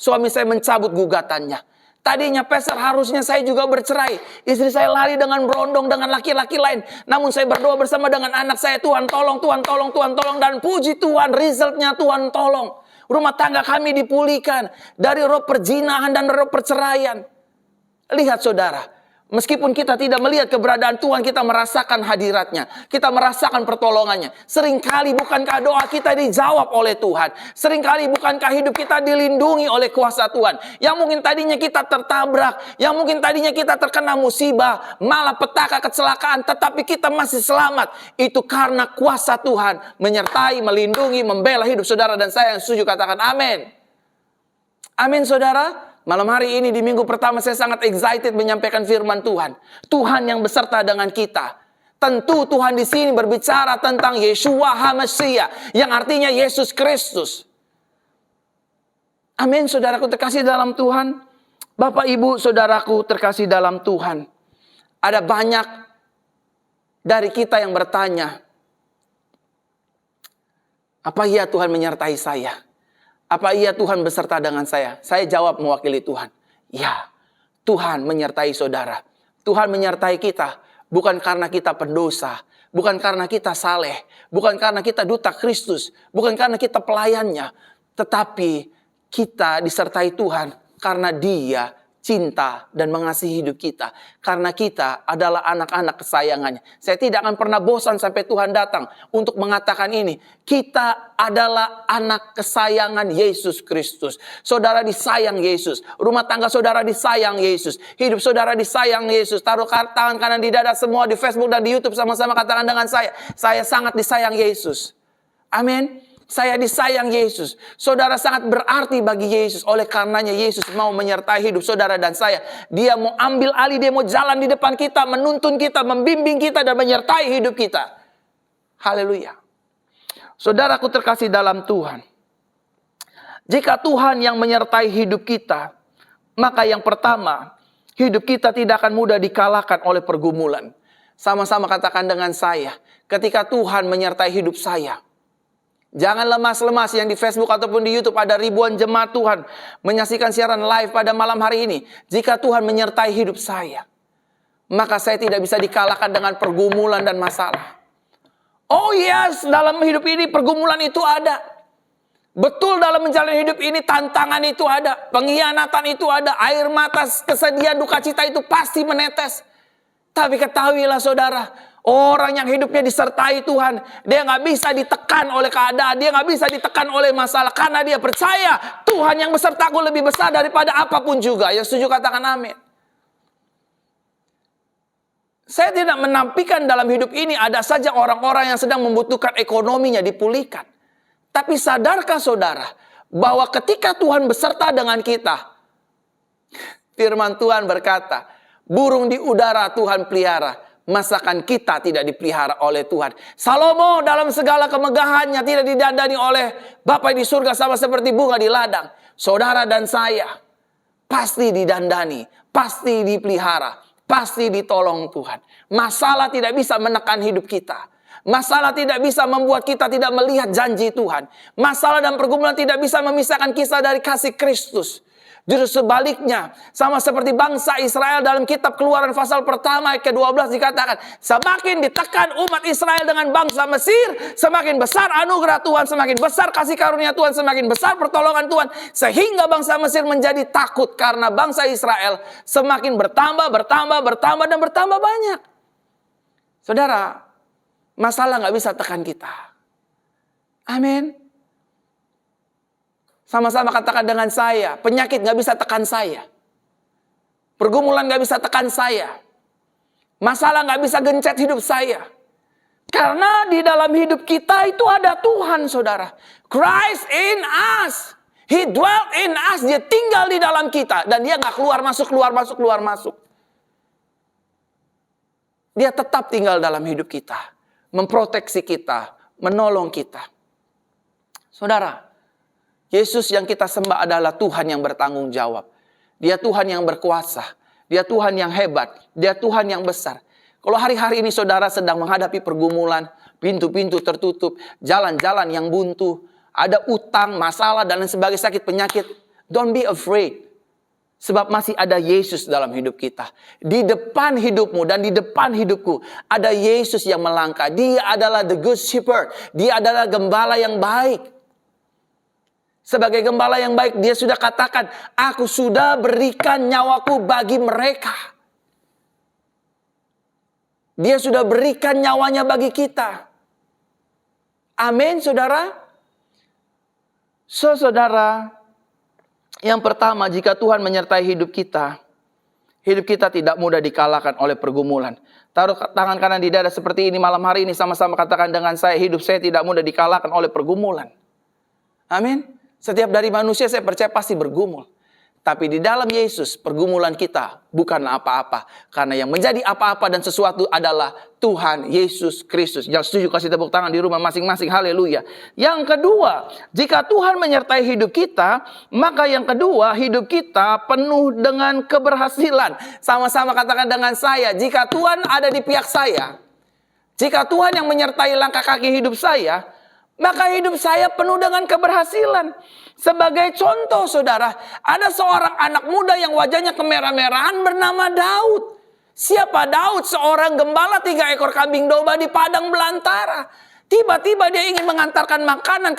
suami saya mencabut gugatannya. Tadinya pastor harusnya saya juga bercerai, istri saya lari dengan berondong dengan laki-laki lain. Namun saya berdoa bersama dengan anak saya, Tuhan tolong, Tuhan tolong, Tuhan tolong, dan puji Tuhan, resultnya Tuhan tolong. Rumah tangga kami dipulihkan dari roh perzinahan dan roh perceraian. Lihat saudara, meskipun kita tidak melihat keberadaan Tuhan, kita merasakan hadiratnya. Kita merasakan pertolongannya. Seringkali bukankah doa kita dijawab oleh Tuhan? Seringkali bukankah hidup kita dilindungi oleh kuasa Tuhan? Yang mungkin tadinya kita tertabrak, yang mungkin tadinya kita terkena musibah, malapetaka, kecelakaan, tetapi kita masih selamat. Itu karena kuasa Tuhan menyertai, melindungi, membela hidup saudara dan saya. Yang setuju katakan amin. Amin saudara. Malam hari ini di minggu pertama saya sangat excited menyampaikan firman Tuhan. Tuhan yang beserta dengan kita. Tentu Tuhan di sini berbicara tentang Yeshua HaMashiach, yang artinya Yesus Kristus. Amin saudaraku terkasih dalam Tuhan. Bapak ibu saudaraku terkasih dalam Tuhan. Ada banyak dari kita yang bertanya, apa iya Tuhan menyertai saya? Apa iya Tuhan beserta dengan saya? Saya jawab mewakili Tuhan. Ya, Tuhan menyertai saudara. Tuhan menyertai kita. Bukan karena kita pendosa. Bukan karena kita saleh. Bukan karena kita duta Kristus. Bukan karena kita pelayannya. Tetapi kita disertai Tuhan karena Dia cinta dan mengasihi hidup kita. Karena kita adalah anak-anak kesayangannya. Saya tidak akan pernah bosan sampai Tuhan datang untuk mengatakan ini. Kita adalah anak kesayangan Yesus Kristus. Saudara disayang Yesus. Rumah tangga saudara disayang Yesus. Hidup saudara disayang Yesus. Taruh tangan kanan di dada semua di Facebook dan di YouTube sama-sama katakan dengan saya. Saya sangat disayang Yesus. Amin. Saya disayang Yesus. Saudara sangat berarti bagi Yesus. Oleh karenanya Yesus mau menyertai hidup saudara dan saya. Dia mau ambil alih, dia mau jalan di depan kita, menuntun kita, membimbing kita, dan menyertai hidup kita. Haleluya. Saudaraku terkasih dalam Tuhan. Jika Tuhan yang menyertai hidup kita, maka yang pertama, hidup kita tidak akan mudah dikalahkan oleh pergumulan. Sama-sama katakan dengan saya. Ketika Tuhan menyertai hidup saya, jangan lemas-lemas. Yang di Facebook ataupun di YouTube ada ribuan jemaat Tuhan menyaksikan siaran live pada malam hari ini. Jika Tuhan menyertai hidup saya, maka saya tidak bisa dikalahkan dengan pergumulan dan masalah. Oh yes, dalam hidup ini pergumulan itu ada. Betul, dalam menjalani hidup ini tantangan itu ada. Pengkhianatan itu ada. Air mata, kesedihan, duka cita itu pasti menetes. Tapi ketahuilah saudara, orang yang hidupnya disertai Tuhan, dia nggak bisa ditekan oleh keadaan, dia nggak bisa ditekan oleh masalah, karena dia percaya Tuhan yang besertaku lebih besar daripada apapun juga. Yang setuju katakan amin. Saya tidak menampilkan dalam hidup ini ada saja orang-orang yang sedang membutuhkan ekonominya dipulihkan. Tapi sadarkah saudara bahwa ketika Tuhan beserta dengan kita, firman Tuhan berkata, burung di udara Tuhan pelihara, masakan kita tidak dipelihara oleh Tuhan. Salomo dalam segala kemegahannya tidak didandani oleh Bapa di surga sama seperti bunga di ladang. Saudara dan saya pasti didandani, pasti dipelihara, pasti ditolong Tuhan. Masalah tidak bisa menekan hidup kita. Masalah tidak bisa membuat kita tidak melihat janji Tuhan. Masalah dan pergumulan tidak bisa memisahkan kita dari kasih Kristus. Justru sebaliknya, sama seperti bangsa Israel dalam kitab Keluaran pasal pertama ayat ke-12 dikatakan, semakin ditekan umat Israel dengan bangsa Mesir, semakin besar anugerah Tuhan, semakin besar kasih karunia Tuhan, semakin besar pertolongan Tuhan, sehingga bangsa Mesir menjadi takut karena bangsa Israel semakin bertambah dan bertambah banyak. Saudara, masalah gak bisa tekan kita. Amin. Sama-sama katakan dengan saya, penyakit gak bisa tekan saya. Pergumulan gak bisa tekan saya. Masalah gak bisa gencet hidup saya. Karena di dalam hidup kita itu ada Tuhan, saudara. Christ in us. He dwelt in us. Dia tinggal di dalam kita. Dan dia gak keluar masuk. Dia tetap tinggal dalam hidup kita. Memproteksi kita. Menolong kita. Saudara, Yesus yang kita sembah adalah Tuhan yang bertanggung jawab. Dia Tuhan yang berkuasa. Dia Tuhan yang hebat. Dia Tuhan yang besar. Kalau hari-hari ini saudara sedang menghadapi pergumulan, pintu-pintu tertutup, jalan-jalan yang buntu, ada utang, masalah, dan lain sebagainya, sakit, penyakit, don't be afraid. Sebab masih ada Yesus dalam hidup kita. Di depan hidupmu dan di depan hidupku, ada Yesus yang melangkah. Dia adalah the good shepherd. Dia adalah gembala yang baik. Sebagai gembala yang baik, dia sudah katakan, aku sudah berikan nyawaku bagi mereka. Dia sudah berikan nyawanya bagi kita. Amin, saudara. So, saudara, yang pertama, jika Tuhan menyertai hidup kita tidak mudah dikalahkan oleh pergumulan. Taruh tangan kanan di dada seperti ini malam hari ini, sama-sama katakan dengan saya, hidup saya tidak mudah dikalahkan oleh pergumulan. Amin. Setiap dari manusia saya percaya pasti bergumul. Tapi di dalam Yesus pergumulan kita bukanlah apa-apa. Karena yang menjadi apa-apa dan sesuatu adalah Tuhan Yesus Kristus. Yang setuju kasih tepuk tangan di rumah masing-masing. Haleluya. Yang kedua, jika Tuhan menyertai hidup kita, maka yang kedua, hidup kita penuh dengan keberhasilan. Sama-sama katakan dengan saya, jika Tuhan ada di pihak saya, jika Tuhan yang menyertai langkah kaki hidup saya, maka hidup saya penuh dengan keberhasilan. Sebagai contoh, saudara, ada seorang anak muda yang wajahnya kemerah-merahan bernama Daud. Siapa Daud? Seorang gembala 3 ekor kambing domba di padang belantara. Tiba-tiba dia ingin mengantarkan makanan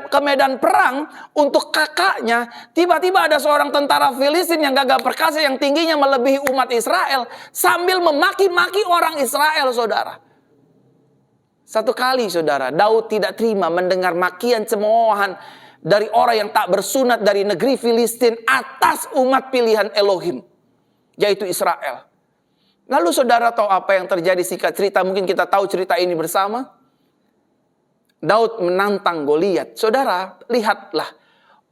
ke medan perang untuk kakaknya. Tiba-tiba ada seorang tentara Filistin yang gagah perkasa yang tingginya melebihi umat Israel. Sambil memaki-maki orang Israel, saudara. Satu kali, saudara, Daud tidak terima mendengar makian cemoohan dari orang yang tak bersunat dari negeri Filistin atas umat pilihan Elohim, yaitu Israel. Lalu saudara tahu apa yang terjadi? Singkat cerita, mungkin kita tahu cerita ini bersama. Daud menantang Goliat. Saudara, lihatlah.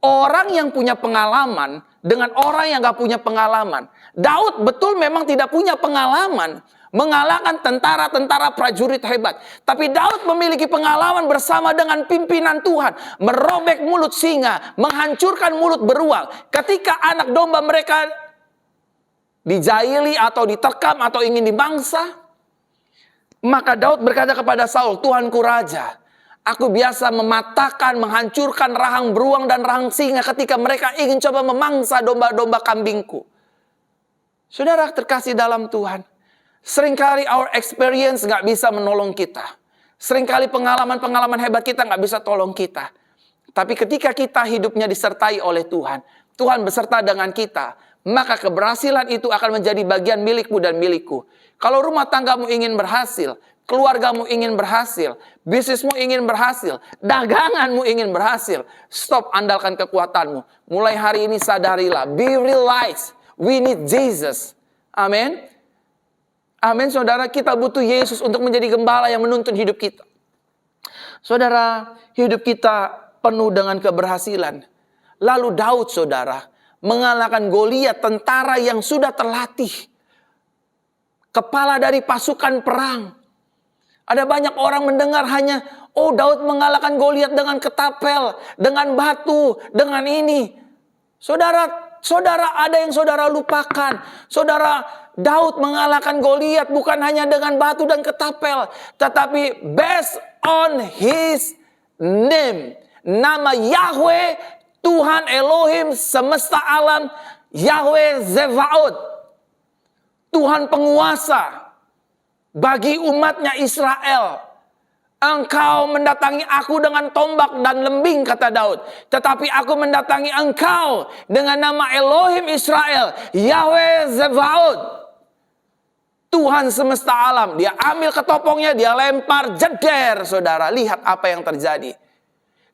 Orang yang punya pengalaman dengan orang yang gak punya pengalaman. Daud betul memang tidak punya pengalaman mengalahkan tentara-tentara prajurit hebat. Tapi Daud memiliki pengalaman bersama dengan pimpinan Tuhan. Merobek mulut singa, menghancurkan mulut beruang. Ketika anak domba mereka dijaili atau diterkam atau ingin dimangsa, maka Daud berkata kepada Saul, Tuanku Raja, aku biasa mematahkan, menghancurkan rahang beruang dan rahang singa ketika mereka ingin coba memangsa domba-domba kambingku. Saudara terkasih dalam Tuhan, seringkali our experience gak bisa menolong kita. Seringkali pengalaman-pengalaman hebat kita gak bisa tolong kita. Tapi ketika kita hidupnya disertai oleh Tuhan, Tuhan beserta dengan kita, maka keberhasilan itu akan menjadi bagian milikmu dan milikku. Kalau rumah tanggamu ingin berhasil, keluargamu ingin berhasil, bisnismu ingin berhasil, daganganmu ingin berhasil, stop andalkan kekuatanmu. Mulai hari ini sadarilah, be realized, we need Jesus. Amin. Amin, saudara. Kita butuh Yesus untuk menjadi gembala yang menuntun hidup kita. Saudara, hidup kita penuh dengan keberhasilan. Lalu Daud, saudara, mengalahkan Goliat, tentara yang sudah terlatih, kepala dari pasukan perang. Ada banyak orang mendengar hanya, oh Daud mengalahkan Goliat dengan ketapel, dengan batu, dengan ini. Saudara, ada yang saudara lupakan. Saudara, Daud mengalahkan Goliat bukan hanya dengan batu dan ketapel, tetapi based on his name. Nama Yahweh, Tuhan Elohim semesta alam, Yahweh Zevaot, Tuhan penguasa bagi umatnya Israel. Engkau mendatangi aku dengan tombak dan lembing, kata Daud. Tetapi aku mendatangi engkau dengan nama Elohim Israel, Yahweh Zevaot, Tuhan semesta alam. Dia ambil ketopongnya, dia lempar, jeder, saudara. Lihat apa yang terjadi.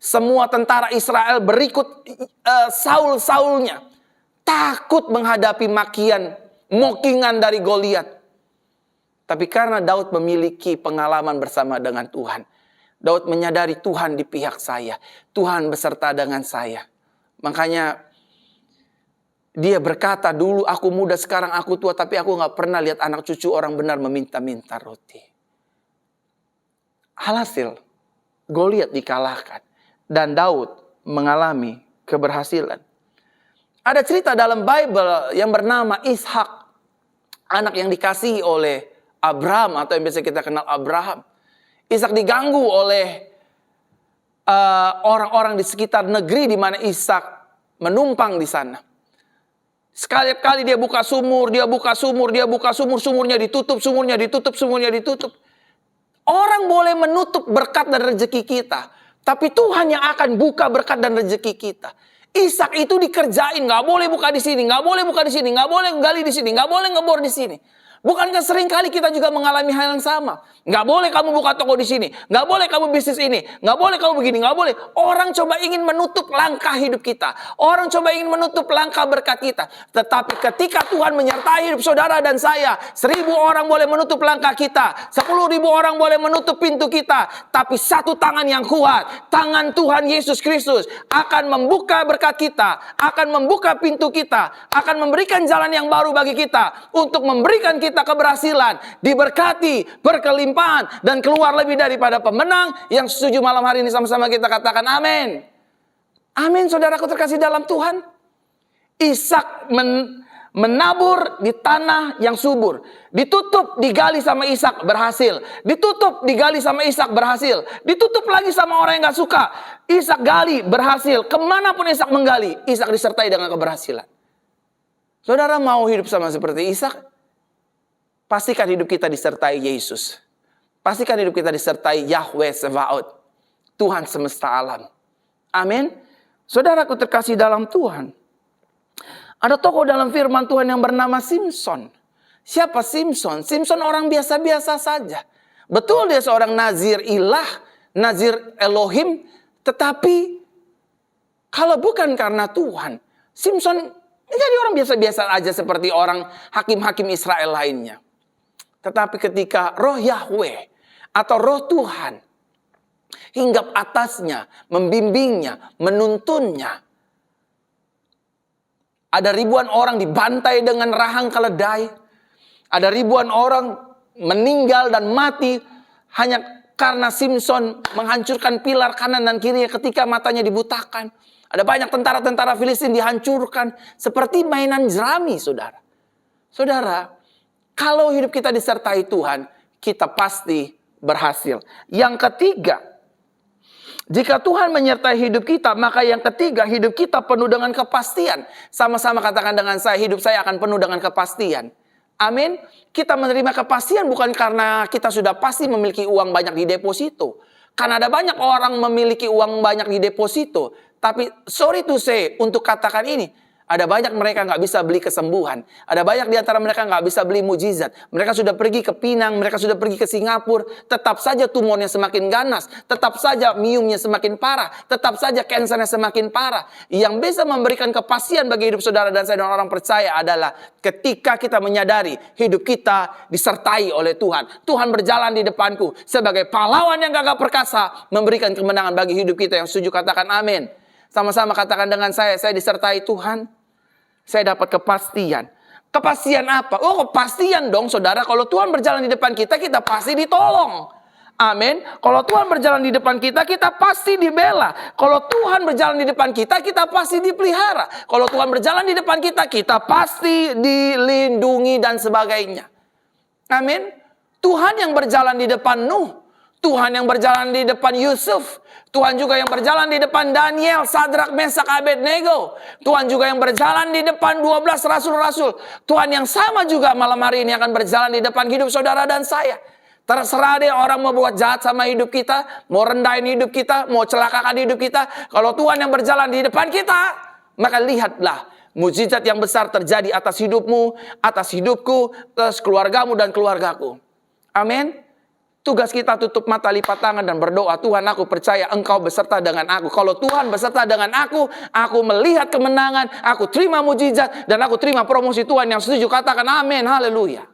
Semua tentara Israel berikut Saul-Saulnya, takut menghadapi mokingan dari Goliat. Tapi karena Daud memiliki pengalaman bersama dengan Tuhan, Daud menyadari Tuhan di pihak saya, Tuhan beserta dengan saya. Makanya dia berkata, dulu aku muda, sekarang aku tua, tapi aku gak pernah lihat anak cucu orang benar meminta-minta roti. Alhasil, Goliat dikalahkan dan Daud mengalami keberhasilan. Ada cerita dalam Bible yang bernama Ishak, anak yang dikasihi oleh Abraham, atau yang biasa kita kenal Abraham. Ishak diganggu oleh orang-orang di sekitar negeri di mana Ishak menumpang di sana. Sekali-kali dia buka sumur, sumurnya ditutup. Orang boleh menutup berkat dan rezeki kita, tapi Tuhan yang akan buka berkat dan rezeki kita. Ishak itu dikerjain, nggak boleh buka di sini, nggak boleh buka di sini, nggak boleh gali di sini, nggak boleh ngebor di sini. Bukankah sering kali kita juga mengalami hal yang sama? Nggak boleh kamu buka toko di sini, nggak boleh kamu bisnis ini, nggak boleh kamu begini, nggak boleh. Orang coba ingin menutup langkah hidup kita. Orang coba ingin menutup langkah berkat kita. Tetapi ketika Tuhan menyertai hidup saudara dan saya, 1.000 orang boleh menutup langkah kita, 10.000 orang boleh menutup pintu kita, tapi satu tangan yang kuat, tangan Tuhan Yesus Kristus akan membuka berkat kita, akan membuka pintu kita, akan memberikan jalan yang baru bagi kita, untuk memberikan kita keberhasilan, diberkati, berkelimpahan, dan keluar lebih daripada pemenang. Yang setuju malam hari ini sama-sama kita katakan amin. Amin, saudaraku terkasih dalam Tuhan. Ishak menabur di tanah yang subur. Ditutup, digali sama Ishak, berhasil. Ditutup, digali sama Ishak, berhasil. Ditutup lagi sama orang yang gak suka. Ishak gali, berhasil. Kemanapun Ishak menggali, Ishak disertai dengan keberhasilan. Saudara mau hidup sama seperti Ishak? Pastikan hidup kita disertai Yesus. Pastikan hidup kita disertai Yahweh Sevaot, Tuhan semesta alam. Amin. Saudaraku terkasih dalam Tuhan, ada tokoh dalam firman Tuhan yang bernama Simson. Siapa Simson? Simson orang biasa-biasa saja. Betul dia seorang nazir ilah, nazir Elohim, tetapi kalau bukan karena Tuhan, Simson menjadi orang biasa-biasa aja seperti orang hakim-hakim Israel lainnya. Tetapi ketika roh Yahweh atau roh Tuhan hinggap atasnya, membimbingnya, menuntunnya, ada ribuan orang dibantai dengan rahang keledai. Ada ribuan orang meninggal dan mati hanya karena Simson menghancurkan pilar kanan dan kiri ketika matanya dibutakan. Ada banyak tentara-tentara Filistin dihancurkan seperti mainan jerami, saudara. Saudara, kalau hidup kita disertai Tuhan, kita pasti berhasil. Yang ketiga, jika Tuhan menyertai hidup kita, maka yang ketiga, hidup kita penuh dengan kepastian. Sama-sama katakan dengan saya, hidup saya akan penuh dengan kepastian. Amin. Kita menerima kepastian bukan karena kita sudah pasti memiliki uang banyak di deposito. Karena ada banyak orang memiliki uang banyak di deposito. Tapi sorry to say, untuk katakan ini, Ada banyak mereka nggak bisa beli kesembuhan. Ada banyak di antara mereka nggak bisa beli mujizat. Mereka sudah pergi ke Pinang, mereka sudah pergi ke Singapura. Tetap saja tumornya semakin ganas. Tetap saja miumnya semakin parah. Tetap saja kansernya semakin parah. Yang bisa memberikan kepastian bagi hidup saudara dan saya dan orang percaya adalah ketika kita menyadari hidup kita disertai oleh Tuhan. Tuhan berjalan di depanku sebagai pahlawan yang gagah perkasa, memberikan kemenangan bagi hidup kita. Yang setuju katakan amin. Sama-sama katakan dengan saya disertai Tuhan. Saya dapat kepastian. Kepastian apa? Oh, kepastian dong saudara. Kalau Tuhan berjalan di depan kita, kita pasti ditolong. Amin. Kalau Tuhan berjalan di depan kita, kita pasti dibela. Kalau Tuhan berjalan di depan kita, kita pasti dipelihara. Kalau Tuhan berjalan di depan kita, kita pasti dilindungi dan sebagainya. Amin. Tuhan yang berjalan di depan Nuh. Tuhan yang berjalan di depan Yusuf. Tuhan juga yang berjalan di depan Daniel, Sadrak, Mesak, Abednego. Tuhan juga yang berjalan di depan 12 rasul-rasul. Tuhan yang sama juga malam hari ini akan berjalan di depan hidup saudara dan saya. Terserah deh orang mau buat jahat sama hidup kita, mau rendahin hidup kita, mau celakakan hidup kita. Kalau Tuhan yang berjalan di depan kita, maka lihatlah mujizat yang besar terjadi atas hidupmu, atas hidupku, atas keluargamu dan keluargaku. Amin. Tugas kita tutup mata, lipat tangan dan berdoa. Tuhan, aku percaya Engkau beserta dengan aku. Kalau Tuhan beserta dengan aku melihat kemenangan, aku terima mujizat, dan aku terima promosi Tuhan. Yang setuju katakan amin, haleluya.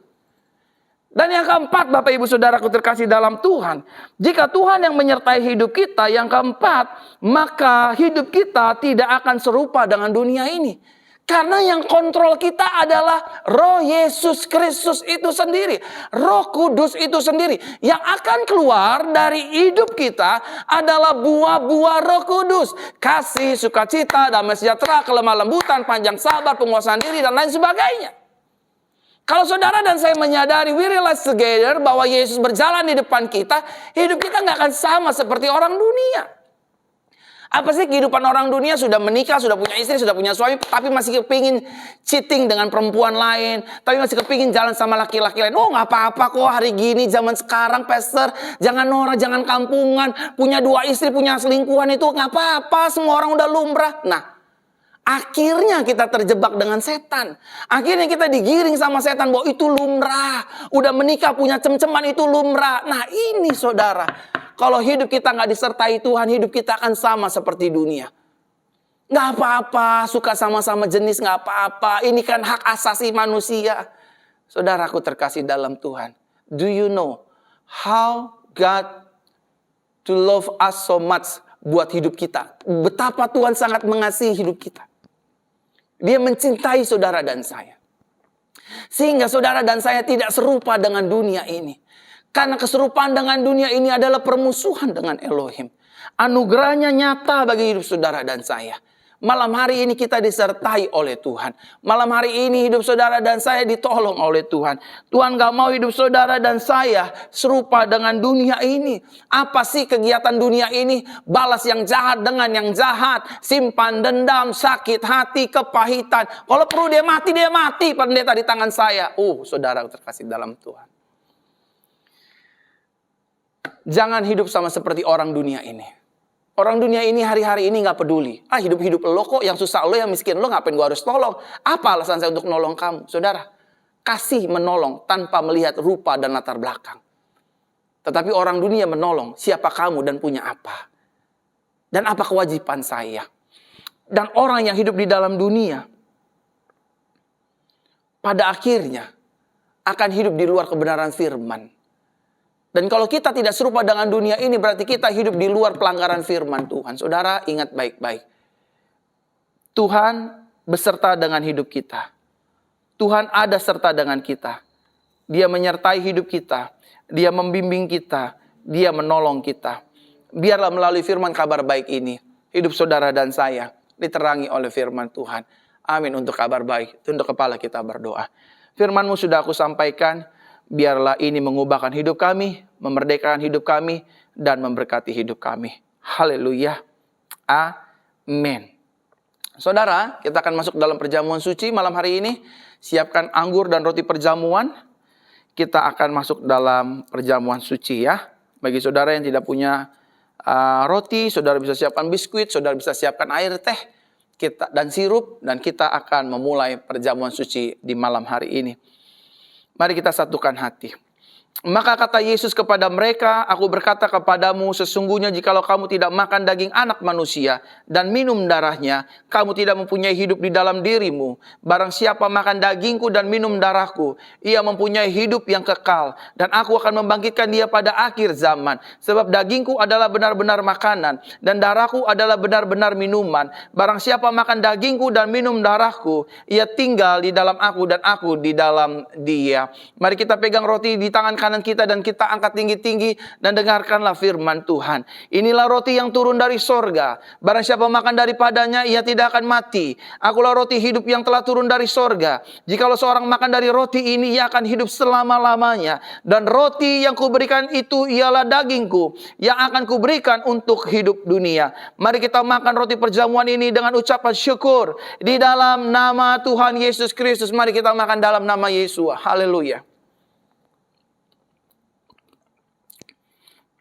Dan yang keempat, Bapak Ibu Saudaraku terkasih dalam Tuhan, jika Tuhan yang menyertai hidup kita, yang keempat, maka hidup kita tidak akan serupa dengan dunia ini. Karena yang kontrol kita adalah Roh Yesus Kristus itu sendiri. Roh Kudus itu sendiri. Yang akan keluar dari hidup kita adalah buah-buah Roh Kudus. Kasih, sukacita, damai sejahtera, kelemah lembutan, panjang sabar, penguasaan diri, dan lain sebagainya. Kalau saudara dan saya menyadari, we realize together bahwa Yesus berjalan di depan kita, hidup kita nggak akan sama seperti orang dunia. Apa sih kehidupan orang dunia? Sudah menikah, sudah punya istri, sudah punya suami, tapi masih kepingin cheating dengan perempuan lain, tapi masih kepingin jalan sama laki-laki lain. Oh, nggak apa-apa kok hari gini, zaman sekarang, pastor. Jangan norak, jangan kampungan. Punya 2 istri, punya selingkuhan itu nggak apa-apa. Semua orang udah lumrah. Nah, akhirnya kita terjebak dengan setan. Akhirnya kita digiring sama setan bahwa itu lumrah. Udah menikah, punya cem-ceman, itu lumrah. Nah, ini saudara. Kalau hidup kita nggak disertai Tuhan, hidup kita akan sama seperti dunia. Nggak apa-apa, suka sama-sama jenis nggak apa-apa. Ini kan hak asasi manusia. Saudaraku terkasih dalam Tuhan. Do you know how God to love us so much buat hidup kita? Betapa Tuhan sangat mengasihi hidup kita. Dia mencintai saudara dan saya. Sehingga saudara dan saya tidak serupa dengan dunia ini. Karena keserupaan dengan dunia ini adalah permusuhan dengan Elohim. Anugerahnya nyata bagi hidup saudara dan saya. Malam hari ini kita disertai oleh Tuhan. Malam hari ini hidup saudara dan saya ditolong oleh Tuhan. Tuhan gak mau hidup saudara dan saya serupa dengan dunia ini. Apa sih kegiatan dunia ini? Balas yang jahat dengan yang jahat. Simpan dendam, sakit hati, kepahitan. Kalau perlu dia mati, pendeta di tangan saya. Saudara terkasih dalam Tuhan. Jangan hidup sama seperti orang dunia ini. Orang dunia ini hari-hari ini gak peduli. Hidup-hidup lo kok, yang susah lo, yang miskin lo, ngapain gue harus tolong? Apa alasan saya untuk nolong kamu? Saudara, kasih menolong tanpa melihat rupa dan latar belakang. Tetapi orang dunia menolong siapa kamu dan punya apa. Dan apa kewajiban saya. Dan orang yang hidup di dalam dunia, pada akhirnya akan hidup di luar kebenaran firman. Dan kalau kita tidak serupa dengan dunia ini, berarti kita hidup di luar pelanggaran firman Tuhan. Saudara, ingat baik-baik. Tuhan beserta dengan hidup kita. Tuhan ada serta dengan kita. Dia menyertai hidup kita. Dia membimbing kita. Dia menolong kita. Biarlah melalui firman kabar baik ini, hidup saudara dan saya diterangi oleh firman Tuhan. Amin untuk kabar baik. Tunduk kepala kita berdoa. Firman-Mu sudah aku sampaikan. Biarlah ini mengubahkan hidup kami, memerdekakan hidup kami, dan memberkati hidup kami. Haleluya. Amin. Saudara, kita akan masuk dalam perjamuan suci malam hari ini. Siapkan anggur dan roti perjamuan. Kita akan masuk dalam perjamuan suci ya. Bagi saudara yang tidak punya roti, saudara bisa siapkan biskuit, saudara bisa siapkan air teh. dan sirup, dan kita akan memulai perjamuan suci di malam hari ini. Mari kita satukan hati. Maka kata Yesus kepada mereka, aku berkata kepadamu, sesungguhnya jikalau kamu tidak makan daging anak manusia dan minum darahnya, kamu tidak mempunyai hidup di dalam dirimu. Barang siapa makan dagingku dan minum darahku, ia mempunyai hidup yang kekal, dan aku akan membangkitkan dia pada akhir zaman. Sebab dagingku adalah benar-benar makanan, dan darahku adalah benar-benar minuman. Barang siapa makan dagingku dan minum darahku, ia tinggal di dalam aku dan aku di dalam dia. Mari kita pegang roti di tangan kanan kita dan kita angkat tinggi-tinggi dan dengarkanlah firman Tuhan. Inilah roti yang turun dari sorga. Barang siapa makan daripadanya, ia tidak akan mati. Akulah roti hidup yang telah turun dari sorga. Jikalau seorang makan dari roti ini, ia akan hidup selama-lamanya. Dan roti yang kuberikan itu ialah dagingku yang akan kuberikan untuk hidup dunia. Mari kita makan roti perjamuan ini dengan ucapan syukur di dalam nama Tuhan Yesus Kristus. Mari kita makan dalam nama Yesus. Haleluya.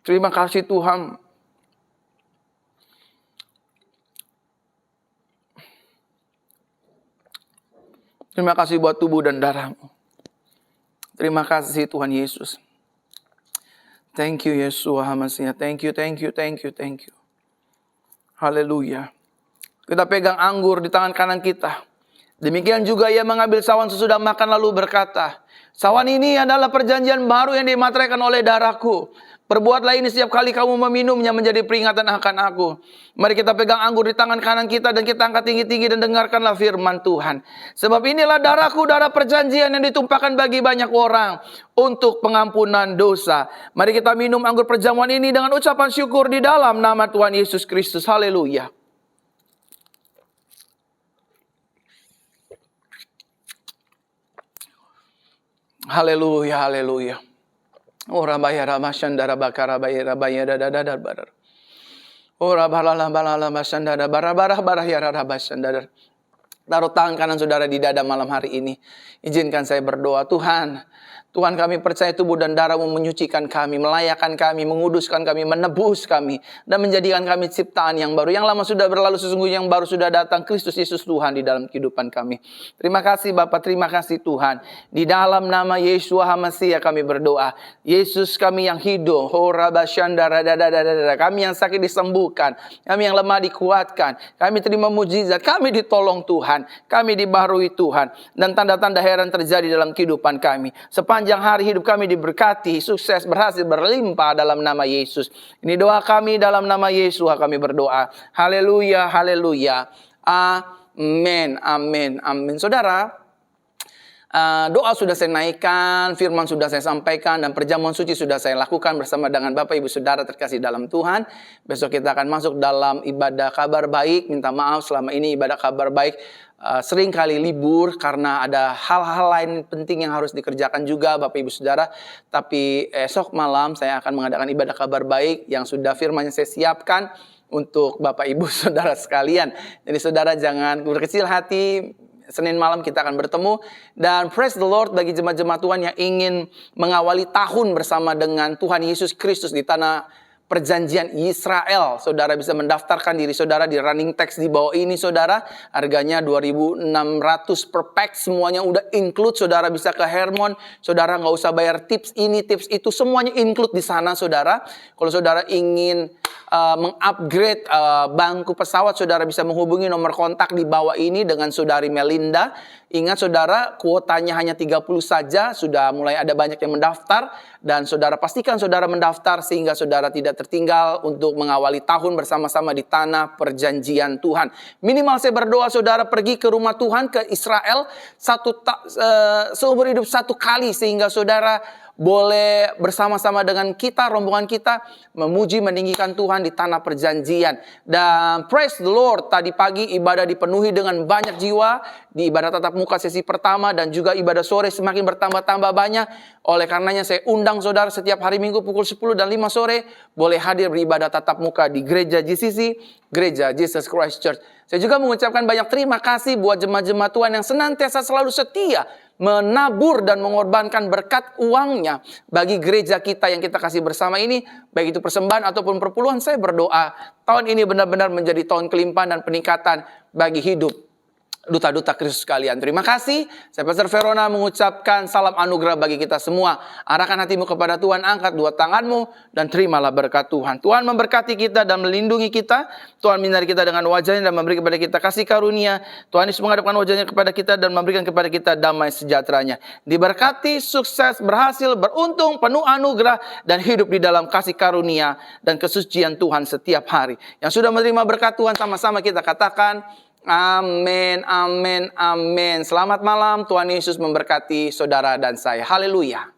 Terima kasih Tuhan. Terima kasih buat tubuh dan darah-Mu. Terima kasih Tuhan Yesus. Thank you Yeshua HaMashiach. Thank you. Haleluya. Kita pegang anggur di tangan kanan kita. Demikian juga ia mengambil sawan sesudah makan lalu berkata, sawan ini adalah perjanjian baru yang dimateraikan oleh darahku. Perbuatlah ini setiap kali kamu meminumnya menjadi peringatan akan aku. Mari kita pegang anggur di tangan kanan kita dan kita angkat tinggi-tinggi dan dengarkanlah firman Tuhan. Sebab inilah darahku, darah perjanjian yang ditumpahkan bagi banyak orang untuk pengampunan dosa. Mari kita minum anggur perjamuan ini dengan ucapan syukur di dalam nama Tuhan Yesus Kristus. Haleluya. Haleluya, haleluya. Ora bayara masyandara bakara bayara bayara dadadar barar. Ora balala balala masyandara barabara barayara rabasyandara. Taruh tangan kanan saudara di dada malam hari ini. Izinkan saya berdoa. Tuhan kami percaya tubuh dan darah-Mu menyucikan kami, melayakkan kami, menguduskan kami, menebus kami, dan menjadikan kami ciptaan yang baru. Yang lama sudah berlalu, sesungguhnya yang baru sudah datang, Kristus Yesus Tuhan di dalam kehidupan kami. Terima kasih Bapa, terima kasih Tuhan. Di dalam nama Yeshua HaMashiach kami berdoa. Yesus kami yang hidup, kami yang sakit disembuhkan, kami yang lemah dikuatkan, kami terima mujizat, kami ditolong Tuhan, kami dibaharui Tuhan, dan tanda-tanda heran terjadi dalam kehidupan kami. Sepanjang hari hidup kami diberkati, sukses, berhasil, berlimpah dalam nama Yesus. Ini doa kami dalam nama Yesus kami berdoa. Haleluya, haleluya. Amin, amin, amin. Saudara, doa sudah saya naikkan, firman sudah saya sampaikan, dan perjamuan suci sudah saya lakukan bersama dengan Bapak Ibu Saudara terkasih dalam Tuhan. Besok kita akan masuk dalam ibadah kabar baik. Minta maaf selama ini ibadah kabar baik sering kali libur karena ada hal-hal lain penting yang harus dikerjakan juga Bapak Ibu Saudara. Tapi esok malam saya akan mengadakan ibadah kabar baik yang sudah firmannya saya siapkan untuk Bapak Ibu Saudara sekalian. Jadi saudara jangan berkecil hati. Senin malam kita akan bertemu. Dan praise the Lord bagi jemaat-jemaat Tuhan yang ingin mengawali tahun bersama dengan Tuhan Yesus Kristus di tanah perjanjian Israel. Saudara bisa mendaftarkan diri saudara di running text di bawah ini saudara. Harganya 2.600 per pack. Semuanya udah include. Saudara bisa ke Hermon. Saudara nggak usah bayar tips ini, tips itu. Semuanya include di sana saudara. Kalau saudara ingin mengupgrade bangku pesawat, saudara bisa menghubungi nomor kontak di bawah ini dengan saudari Melinda. Ingat saudara, kuotanya hanya 30 saja. Sudah mulai ada banyak yang mendaftar. Dan saudara pastikan saudara mendaftar sehingga saudara tidak tertinggal untuk mengawali tahun bersama-sama di tanah perjanjian Tuhan. Minimal saya berdoa saudara pergi ke rumah Tuhan, ke Israel seumur hidup satu kali, sehingga saudara boleh bersama-sama dengan kita, rombongan kita, memuji, meninggikan Tuhan di tanah perjanjian. Dan praise the Lord, tadi pagi ibadah dipenuhi dengan banyak jiwa. Di ibadah tatap muka sesi pertama dan juga ibadah sore semakin bertambah-tambah banyak. Oleh karenanya saya undang saudara setiap hari Minggu pukul 10 dan 5 sore boleh hadir beribadah tatap muka di gereja GCC. Gereja Jesus Christ Church. Saya juga mengucapkan banyak terima kasih buat jemaat-jemaat Tuhan yang senantiasa selalu setia menabur dan mengorbankan berkat uangnya bagi gereja kita yang kita kasih bersama ini, baik itu persembahan ataupun perpuluhan. Saya berdoa tahun ini benar-benar menjadi tahun kelimpahan dan peningkatan bagi hidup duta-duta Kristus sekalian. Terima kasih. Saya Pastor Verona mengucapkan salam anugerah bagi kita semua. Arahkan hatimu kepada Tuhan, angkat dua tanganmu, dan terimalah berkat Tuhan. Tuhan memberkati kita dan melindungi kita. Tuhan menyinari kita dengan wajahnya dan memberi kepada kita kasih karunia. Tuhan Yesus menghadapkan wajahnya kepada kita dan memberikan kepada kita damai sejahteranya. Diberkati, sukses, berhasil, beruntung, penuh anugerah, dan hidup di dalam kasih karunia dan kesucian Tuhan setiap hari. Yang sudah menerima berkat Tuhan, sama-sama kita katakan, amin, amin, amin. Selamat malam, Tuhan Yesus memberkati saudara dan saya. Haleluya.